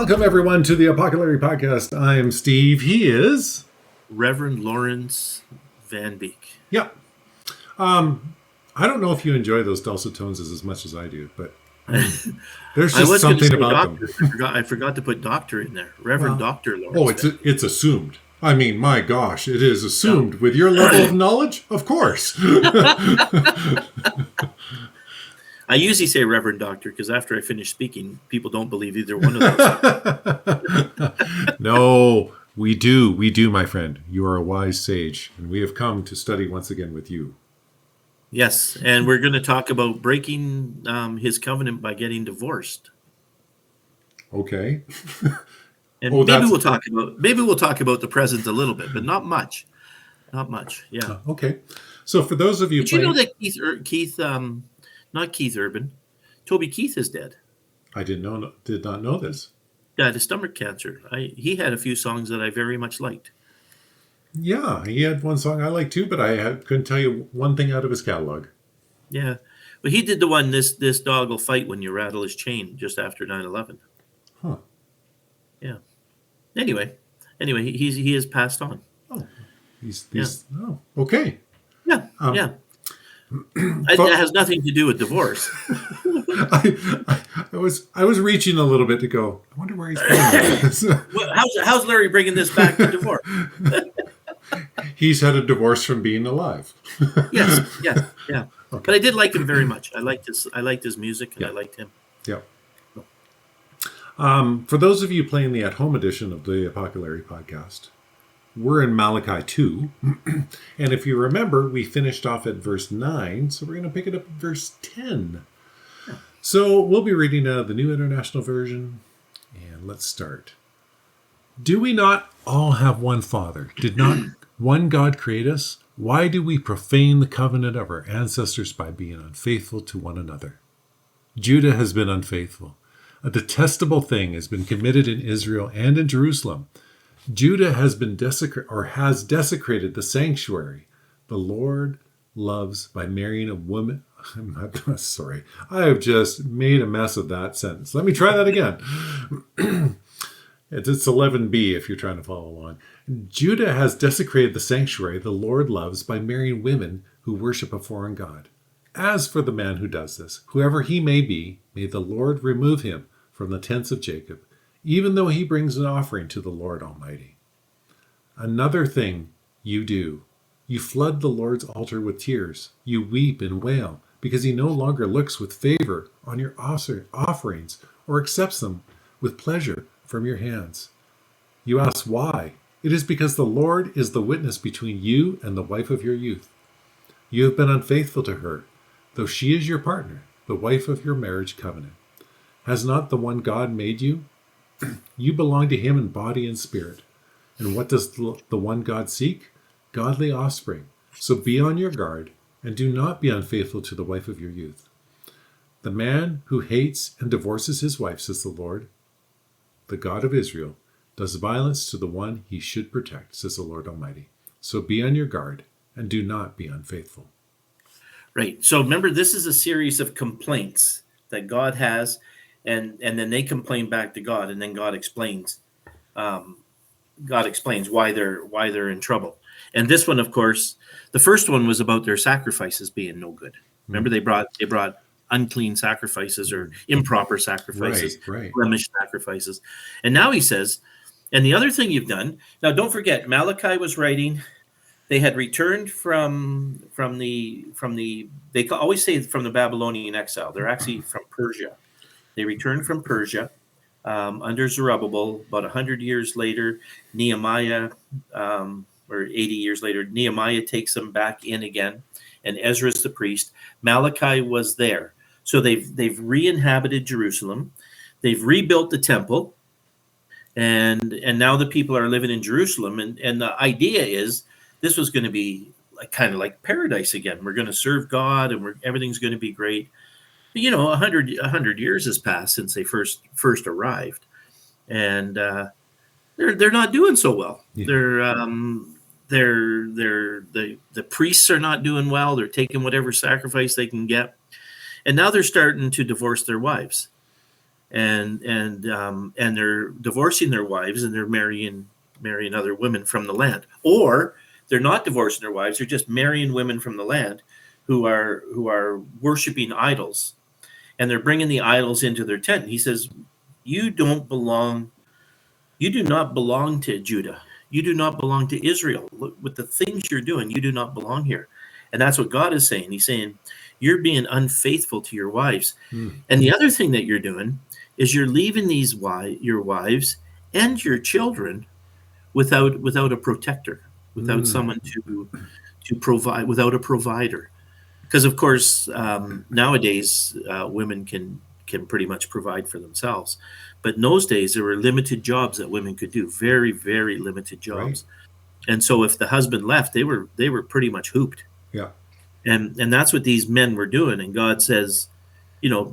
Welcome, everyone, to the Apoco-Larry podcast. I am Steve. He is... Reverend Lawrence Van Beek. Yeah. I don't know if you enjoy those dulcet tones as much as I do, but there's I just was going to something say about doctor. them. I forgot to put doctor in there. Reverend Well, Doctor oh, Lawrence. it's assumed. I mean, my gosh, it is assumed. With your level of knowledge, of course. I usually say Reverend Doctor because after I finish speaking, people don't believe either one of those. No, we do, my friend. You are a wise sage, and we have come to study once again with you. Yes, and we're going to talk about breaking his covenant by getting divorced. Okay. And maybe we'll talk about the present a little bit, but not much. Not much. Yeah. Okay. So for those of you Did you know that not Keith Urban, Toby Keith is dead? I did not know this. Died of stomach cancer. He had a few songs that I very much liked. Yeah, he had one song I liked too, but couldn't tell you one thing out of his catalog. Yeah. But he did the one, this dog will fight when you rattle his chain, just after 9/11. Huh. Yeah. Anyway, he has passed on. Oh. Oh, okay. Yeah. Yeah. That has nothing to do with divorce. I was reaching a little bit to go, I wonder where he's going with this. How's Larry bringing this back to divorce? He's had a divorce from being alive. Yes, yeah. Okay. But I did like him very much. I liked his music, and I liked him. Yeah. For those of you playing the at-home edition of the Apoco-Larry podcast, we're in Malachi 2. And if you remember, we finished off at verse 9, so we're going to pick it up at verse 10. Yeah. So we'll be reading the New International Version, and let's start. Do we not all have one Father? Did not one God create us? Why do we profane the covenant of our ancestors by being unfaithful to one another? Judah has been unfaithful. A detestable thing has been committed in Israel and in Jerusalem. Judah has desecrated the sanctuary the Lord loves by marrying a woman. Sorry, I have just made a mess of that sentence. Let me try that again. It's 11b if you're trying to follow along. Judah has desecrated the sanctuary the Lord loves by marrying women who worship a foreign god. As for the man who does this, whoever he may be, may the Lord remove him from the tents of Jacob, even though he brings an offering to the Lord Almighty. Another thing you do, you flood the Lord's altar with tears. You weep and wail because he no longer looks with favor on your offerings or accepts them with pleasure from your hands. You ask why? It is because the Lord is the witness between you and the wife of your youth. You have been unfaithful to her, though she is your partner, the wife of your marriage covenant. Has not the one God made you? You belong to him in body and spirit. And what does the one God seek? Godly offspring. So be on your guard, and do not be unfaithful to the wife of your youth. The man who hates and divorces his wife, says the Lord, the God of Israel, does violence to the one he should protect, says the Lord Almighty. So be on your guard, and do not be unfaithful. Right. So remember, this is a series of complaints that God has, and then they complain back to God, and then God explains. God explains why they're in trouble. And this one, of course, the first one was about their sacrifices being no good. Remember, they brought unclean sacrifices or improper sacrifices, right. blemished sacrifices. And now he says, and the other thing you've done, now don't forget, Malachi was writing, they had returned from the they always say from the Babylonian exile. They're actually from Persia. They returned from Persia under Zerubbabel. About 100 years later, Nehemiah, or 80 years later, Nehemiah takes them back in again, and Ezra's the priest. Malachi was there. So they've re-inhabited Jerusalem. They've rebuilt the temple, and now the people are living in Jerusalem. And the idea is this was going to be kind of like paradise again. We're going to serve God, and everything's going to be great. But, 100 years has passed since they first arrived, and they're not doing so well. Yeah. The priests are not doing well. They're taking whatever sacrifice they can get. And now they're starting to divorce their wives. and they're divorcing their wives, and they're marrying other women from the land, or they're not divorcing their wives; they're just marrying women from the land who are worshiping idols, and they're bringing the idols into their tent. And he says, "You don't belong. You do not belong to Judah. You do not belong to Israel. Look, with the things you're doing, you do not belong here." And that's what God is saying. He's saying, "You're being unfaithful to your wives." And the other thing that you're doing is you're leaving your wives and your children without a protector, without someone to provide, without a provider. Because of course, nowadays women can pretty much provide for themselves, but in those days there were limited jobs that women could do, very, very limited jobs. Right. And so if the husband left, they were pretty much hooped. Yeah. And that's what these men were doing. And God says,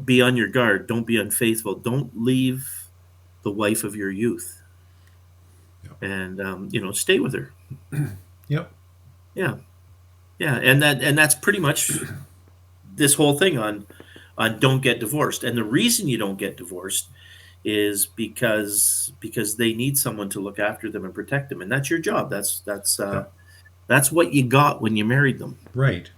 be on your guard. Don't be unfaithful. Don't leave the wife of your youth. Yep. And stay with her. Yep. Yeah. Yeah. And that's pretty much this whole thing on don't get divorced. And the reason you don't get divorced is because they need someone to look after them and protect them. And that's your job. That's what you got when you married them. Right.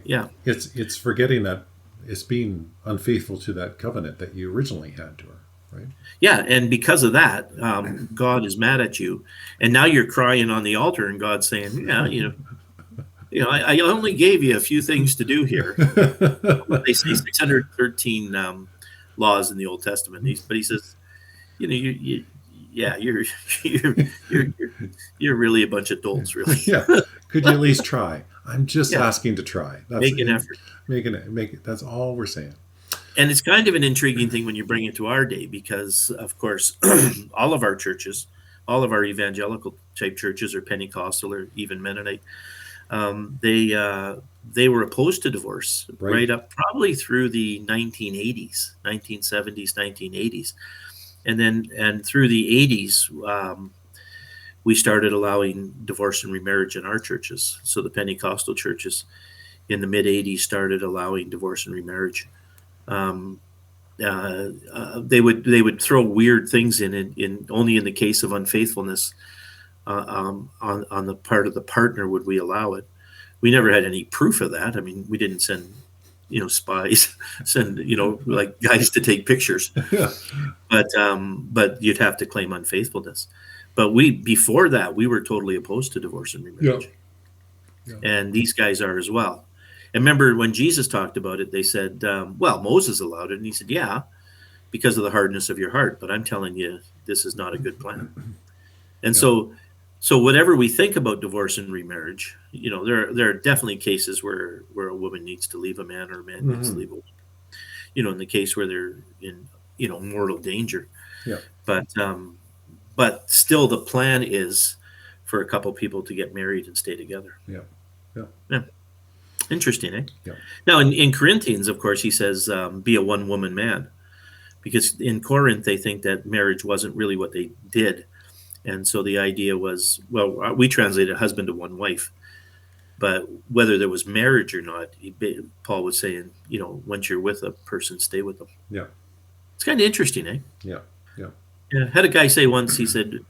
Yeah. It's forgetting that it's being unfaithful to that covenant that you originally had to her, right? Yeah, and because of that, God is mad at you, and now you're crying on the altar, and God's saying, I only gave you a few things to do here. They say 613 laws in the Old Testament, but he says, you're really a bunch of dolts, really. Yeah. Could you at least try? I'm just asking to try. Make an effort. Make it. That's all we're saying. And it's kind of an intriguing thing when you bring it to our day, because, of course, all of our churches, all of our evangelical type churches, or Pentecostal or even Mennonite, they were opposed to divorce right up probably through the 1970s, 1980s. And through the 80s, we started allowing divorce and remarriage in our churches. So the Pentecostal churches in the mid 80s started allowing divorce and remarriage. They would throw weird things in only in the case of unfaithfulness on the part of the partner would we allow it. We never had any proof of that. I mean, we didn't send spies, send like guys to take pictures. Yeah. But you'd have to claim unfaithfulness. But before that, we were totally opposed to divorce and remarriage. Yeah. And these guys are as well. And remember when Jesus talked about it, they said, well, Moses allowed it. And he said, yeah, because of the hardness of your heart. But I'm telling you, this is not a good plan. And so whatever we think about divorce and remarriage, there are definitely cases where a woman needs to leave a man, or a man needs to leave a woman. In the case where they're in, mortal danger. Yeah. But still, the plan is for a couple people to get married and stay together. Yeah. Interesting, eh? Yeah. Now, in Corinthians, of course, he says, be a one-woman man. Because in Corinth, they think that marriage wasn't really what they did. And so the idea was, well, we translated husband to one wife. But whether there was marriage or not, Paul was saying, once you're with a person, stay with them. Yeah. It's kind of interesting, eh? Yeah. Yeah, I had a guy say once, he said,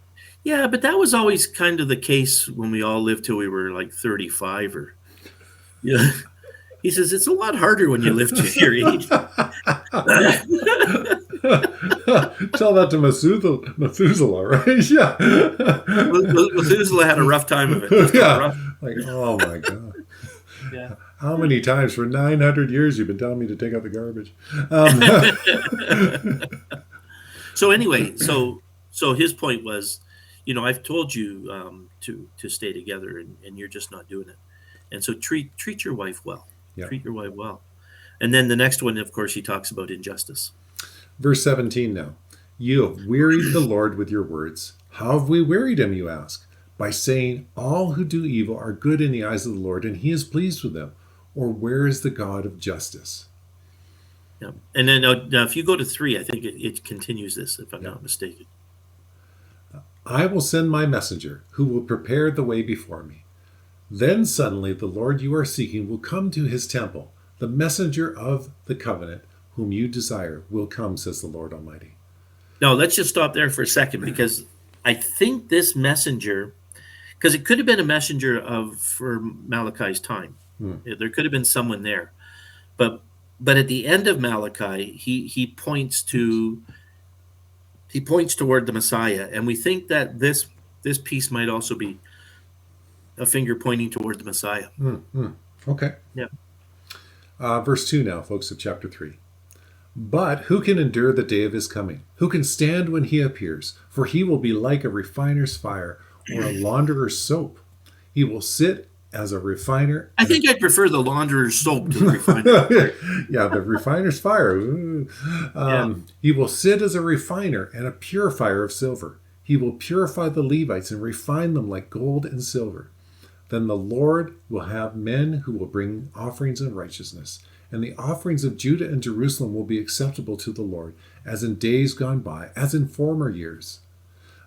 yeah, but that was always kind of the case when we all lived till we were like 35 or, He says, it's a lot harder when you live to your age. Tell that to Methuselah, right? Yeah. Methuselah had a rough time of it. Yeah. Like, oh my God. Yeah. How many times for 900 years you've been telling me to take out the garbage? So anyway, so his point was, I've told you to stay together, and you're just not doing it. And so treat your wife well. Yeah. Treat your wife well. And then the next one, of course, he talks about injustice. Verse 17 now. You have wearied the Lord with your words. How have we wearied him, you ask? By saying, all who do evil are good in the eyes of the Lord, and he is pleased with them. Or where is the God of justice? Yeah. And then now if you go to 3, I think it continues this, if I'm not mistaken. I will send my messenger, who will prepare the way before me. Then suddenly the Lord you are seeking will come to his temple, the messenger of the covenant, whom you desire will come, says the Lord Almighty. No, let's just stop there for a second, because I think this messenger, because it could have been a messenger for Malachi's time. There could have been someone there, but at the end of Malachi, he points toward the Messiah, and we think that this piece might also be a finger pointing toward the Messiah. Okay. Yeah. Verse 2 now, folks, of chapter 3. But who can endure the day of his coming? Who can stand when he appears? For he will be like a refiner's fire or a launderer's soap. He will sit as a refiner. I think I'd prefer the launderer's soap to the refiner. Yeah, the refiner's fire. He will sit as a refiner and a purifier of silver. He will purify the Levites and refine them like gold and silver. Then the Lord will have men who will bring offerings in righteousness, and the offerings of Judah and Jerusalem will be acceptable to the Lord, as in days gone by, as in former years.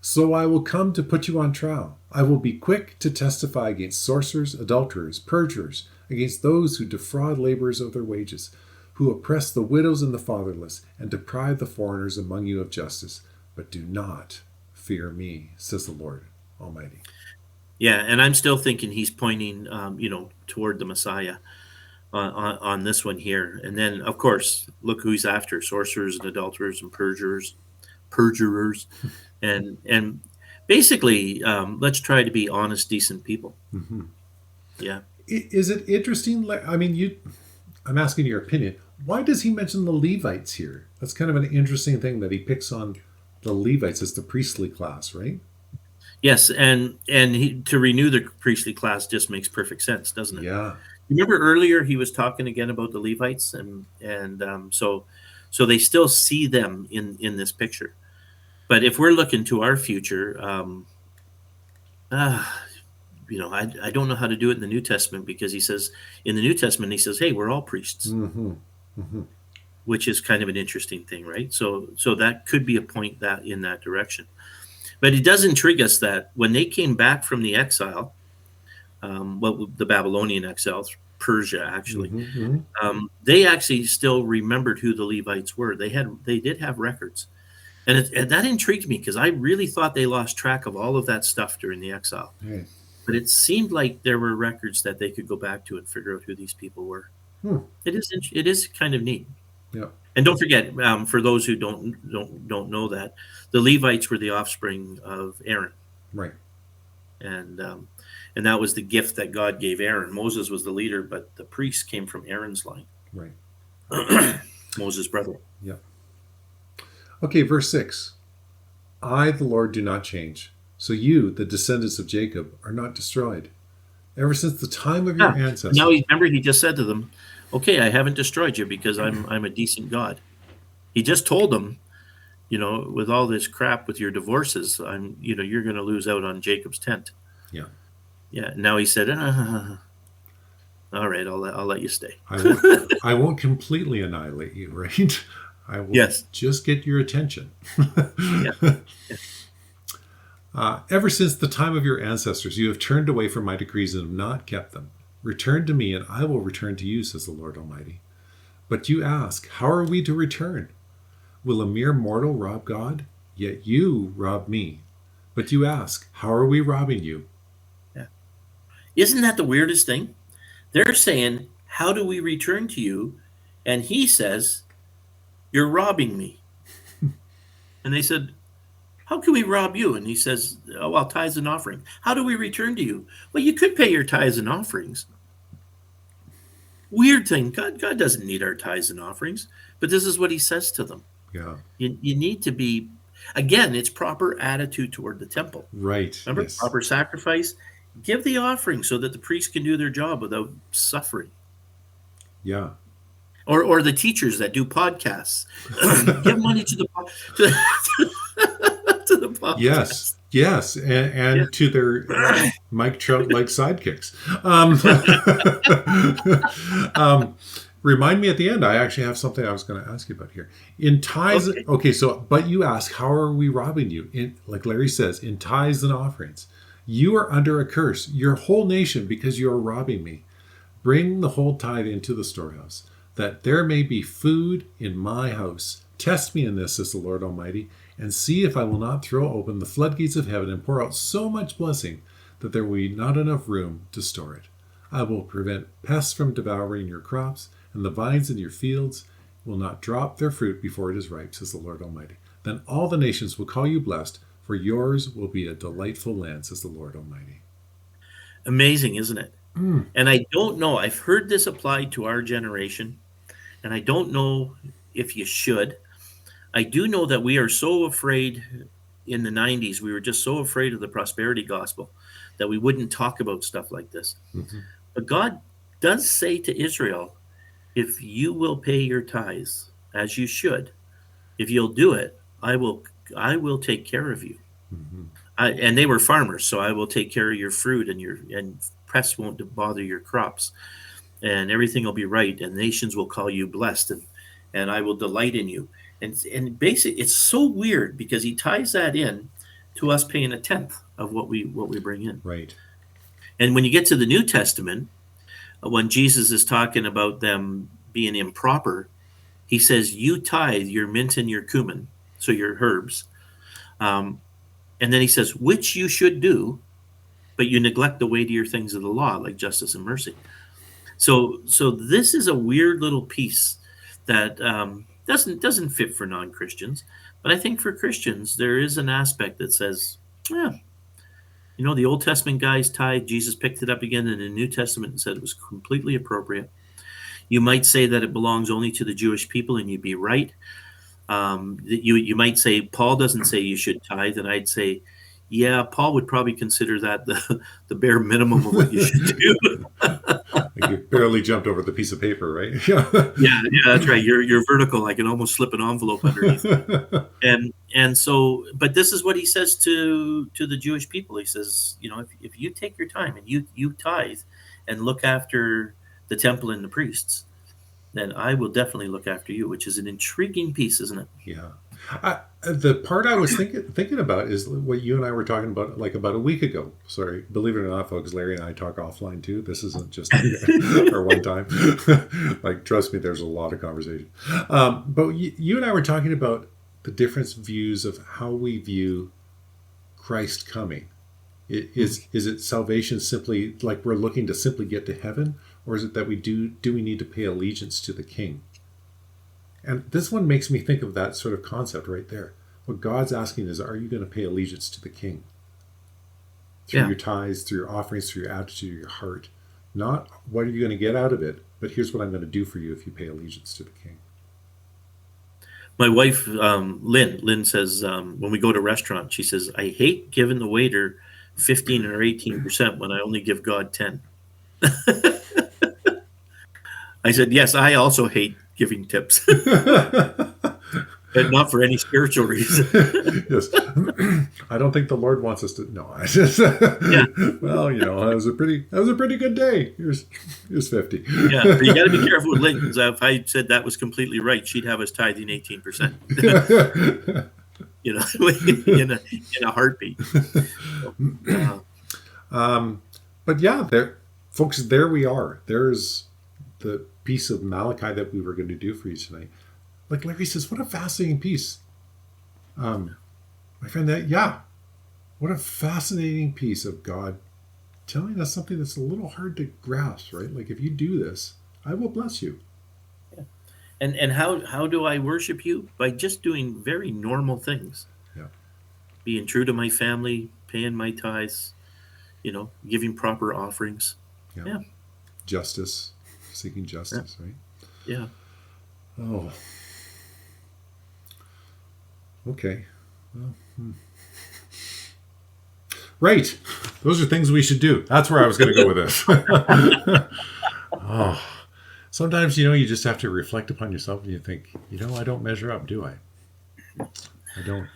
So I will come to put you on trial. I will be quick to testify against sorcerers, adulterers, perjurers, against those who defraud laborers of their wages, who oppress the widows and the fatherless, and deprive the foreigners among you of justice. But do not fear me, says the Lord Almighty. Yeah, and I'm still thinking he's pointing, toward the Messiah on this one here. And then, of course, look who he's after: sorcerers and adulterers and perjurers, and basically, let's try to be honest, decent people. Yeah. Is it interesting? I mean, I'm asking your opinion. Why does he mention the Levites here? That's kind of an interesting thing that he picks on the Levites as the priestly class, right? Yes, and to renew the priestly class just makes perfect sense, doesn't it? Yeah. Remember earlier he was talking again about the Levites, and so they still see them in this picture. But if we're looking to our future, I don't know how to do it in the New Testament, because he says in the New Testament, he says, hey, we're all priests, which is kind of an interesting thing, right? So that could be a point that in that direction. But it does intrigue us that when they came back from the exile, the Babylonian exile, Persia actually, they actually still remembered who the Levites were. They did have records, and that intrigued me, because I really thought they lost track of all of that stuff during the exile. Right. But it seemed like there were records that they could go back to and figure out who these people were. It is kind of neat. Yeah. And don't forget, for those who don't know that, the Levites were the offspring of Aaron. Right. And that was the gift that God gave Aaron. Moses was the leader, but the priests came from Aaron's line. Right. Moses' brother. Yeah. Okay, verse 6. I, the Lord, do not change. So you, the descendants of Jacob, are not destroyed. Ever since the time of your ancestors. Now, remember, he just said to them, okay, I haven't destroyed you because I'm a decent God. He just told them, with all this crap with your divorces, you're going to lose out on Jacob's tent. Yeah. Yeah. Now he said, all right, I'll let you stay. I won't completely annihilate you, right? I will just get your attention. Yeah. Ever since the time of your ancestors, you have turned away from my decrees and have not kept them. Return to me, and I will return to you, says the Lord Almighty. But you ask, how are we to return? Will a mere mortal rob God? Yet you rob me. But you ask, how are we robbing you? Yeah. Isn't that the weirdest thing? They're saying, how do we return to you? And he says, you're robbing me. And they said, how can we rob you? And he says, oh, well, tithes and offering. How do we return to you? Well, you could pay your tithes and offerings. Weird thing. God doesn't need our tithes and offerings, but this is what he says to them. Yeah. You need to be, again, it's proper attitude toward the temple. Right. Remember, proper sacrifice. Give the offering so that the priests can do their job without suffering. Yeah. Or the teachers that do podcasts. Give money to the to the podcast. Yes, and to their Mike Trout-like sidekicks. Remind me at the end. I actually have something I was going to ask you about here. In tithes, okay. So, but you ask, how are we robbing you? Like Larry says, in tithes and offerings, you are under a curse, your whole nation, because you are robbing me. Bring the whole tithe into the storehouse, that there may be food in my house. Test me in this, says the Lord Almighty, and see if I will not throw open the floodgates of heaven and pour out so much blessing that there will be not enough room to store it. I will prevent pests from devouring your crops, and the vines in your fields will not drop their fruit before it is ripe, says the Lord Almighty. Then all the nations will call you blessed, for yours will be a delightful land, says the Lord Almighty. Amazing, isn't it? And I don't know, I've heard this applied to our generation, and I don't know if you should. I do know that we are so afraid in the 90s, we were just so afraid of the prosperity gospel that we wouldn't talk about stuff like this. Mm-hmm. But God does say to Israel, if you will pay your tithes as you should, if you'll do it, I will take care of you. Mm-hmm. And they were farmers, so I will take care of your fruit, and pests won't bother your crops, and everything will be right, and nations will call you blessed, and I will delight in you. And basically, it's so weird because he ties that in to us paying a tenth of what we bring in. Right. And when you get to the New Testament, when Jesus is talking about them being improper, he says, you tithe your mint and your cumin, so your herbs. And then he says, which you should do, but you neglect the weightier things of the law, like justice and mercy. So this is a weird little piece that doesn't fit for non-Christians. But I think for Christians, there is an aspect that says, yeah, the Old Testament guys tithe. Jesus picked it up again in the New Testament and said it was completely appropriate. You might say that it belongs only to the Jewish people, and you'd be right. You might say Paul doesn't say you should tithe, and I'd say, yeah, Paul would probably consider that the bare minimum of what you should do. Like you barely jumped over the piece of paper, right? yeah, that's right. You're vertical. I can almost slip an envelope underneath. And so, but this is what he says to the Jewish people. He says, if you take your time and you tithe and look after the temple and the priests, then I will definitely look after you, which is an intriguing piece, isn't it? Yeah. The part I was thinking about is what you and I were talking about like about a week ago. Sorry, believe it or not, folks, Larry and I talk offline too. This isn't just our one time. Like, trust me, there's a lot of conversation. But you and I were talking about the different views of how we view Christ coming. Is it salvation simply like we're looking to simply get to heaven, or is it that we need to pay allegiance to the King? And this one makes me think of that sort of concept right there. What God's asking is, are you going to pay allegiance to the King? Through your tithes, through your offerings, through your attitude, your heart. Not what are you going to get out of it, but here's what I'm going to do for you if you pay allegiance to the King. My wife, Lynn says, when we go to a restaurant, she says, I hate giving the waiter 15 or 18% when I only give God 10. I said, yes, I also hate giving tips, but not for any spiritual reason. Yes. I don't think the Lord wants us to. No, I just. Well, that was a pretty good day. Here's 50. Yeah, but you got to be careful with Lynn, because if I said that was completely right, she'd have us tithing 18%. In a heartbeat. But yeah, folks, there we are. There's the piece of Malachi that we were going to do for you tonight. Like Larry says, what a fascinating piece. My friend, what a fascinating piece of God telling us something that's a little hard to grasp, right? Like, if you do this, I will bless you. Yeah. And how do I worship you? By just doing very normal things. Yeah. Being true to my family, paying my tithes, giving proper offerings. Yeah. Justice. Seeking justice, right? Yeah. Oh. Okay. Well, Right. Those are things we should do. That's where I was going to go with this. Oh. Sometimes, you just have to reflect upon yourself and you think, I don't measure up, do I? I don't.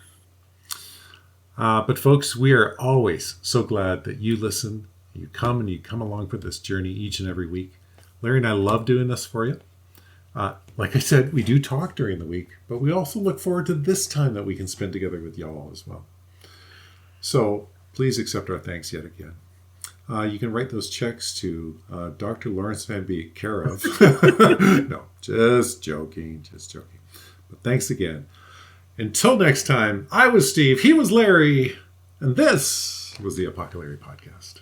But folks, we are always so glad that you listen, you come along for this journey each and every week. Larry and I love doing this for you. Like I said, we do talk during the week, but we also look forward to this time that we can spend together with y'all as well. So please accept our thanks yet again. You can write those checks to Dr. Lawrence Van Beek, care of. No, just joking, just joking. But thanks again. Until next time, I was Steve, he was Larry, and this was the Apoco-Larry podcast.